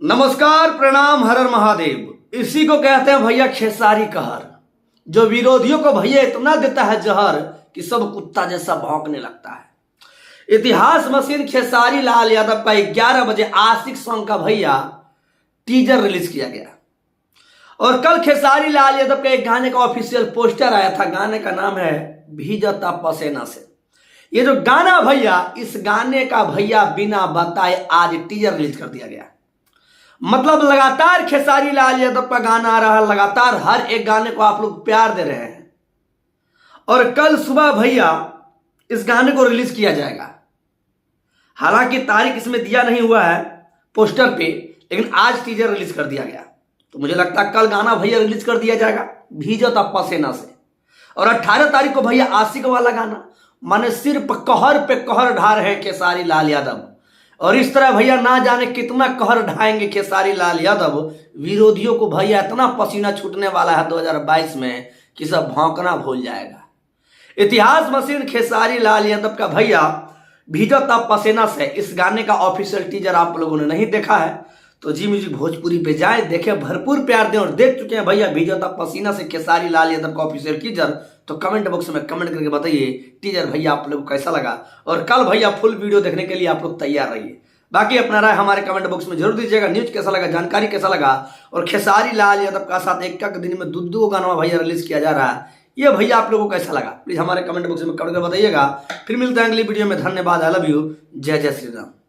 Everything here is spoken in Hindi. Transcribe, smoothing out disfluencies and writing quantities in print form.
नमस्कार, प्रणाम, हर हर महादेव। इसी को कहते हैं भैया खेसारी कहर, जो विरोधियों को भैया इतना देता है जहर कि सब कुत्ता जैसा भौंकने लगता है। इतिहास मशीन खेसारी लाल यादव का 11 बजे आशिक सॉन्ग का भैया टीजर रिलीज किया गया और कल खेसारी लाल यादव के एक गाने का ऑफिशियल पोस्टर आया था। गाने का नाम है भीजता पसेना से। ये जो गाना भैया, इस गाने का भैया बिना बताए आज टीजर रिलीज कर दिया गया। मतलब लगातार खेसारी लाल यादव का गाना आ रहा है, लगातार हर एक गाने को आप लोग प्यार दे रहे हैं और कल सुबह भैया इस गाने को रिलीज किया जाएगा। हालांकि तारीख इसमें दिया नहीं हुआ है पोस्टर पे, लेकिन आज टीजर रिलीज कर दिया गया। तो मुझे लगता है कल गाना भैया रिलीज कर दिया जाएगा भीजता पसेना से। और 18 तारीख को भैया आशिक वाला गाना, माने सिर्फ कहर पे कहर ढा रहे हैं खेसारी लाल यादव। और इस तरह भैया ना जाने कितना कहर ढाएंगे खेसारी लाल यादव। विरोधियों को भैया इतना पसीना छूटने वाला है 2022 में कि सब भौंकना भूल जाएगा। इतिहास मशीन खेसारी लाल यादव का भैया भीजता पसीना से इस गाने का ऑफिशियल टीजर आप लोगों ने नहीं देखा है तो जी म्यूजिक भोजपुरी पे जाए, देखें, भरपूर प्यार दें। और देख चुके हैं भैया भीजता पसीना से खेसारी लाल यादव का ऑफिशियल टीजर, तो कमेंट बॉक्स में कमेंट करके बताइए टीजर भैया आप लोगों को कैसा लगा। और कल भैया फुल वीडियो देखने के लिए आप लोग तैयार रहिए। बाकी अपना राय हमारे कमेंट बॉक्स में जरूर दीजिएगा। न्यूज कैसा लगा, जानकारी कैसा लगा, और खेसारी लाल यादव का साथ एक दिन में दो गाना भैया रिलीज किया जा रहा है, ये भैया आप लोगों को कैसा लगा, प्लीज हमारे कमेंट बॉक्स में कमेंट कर बताइएगा। फिर मिलते हैं अगली वीडियो में। धन्यवाद, आई लव यू, जय जय श्री राम।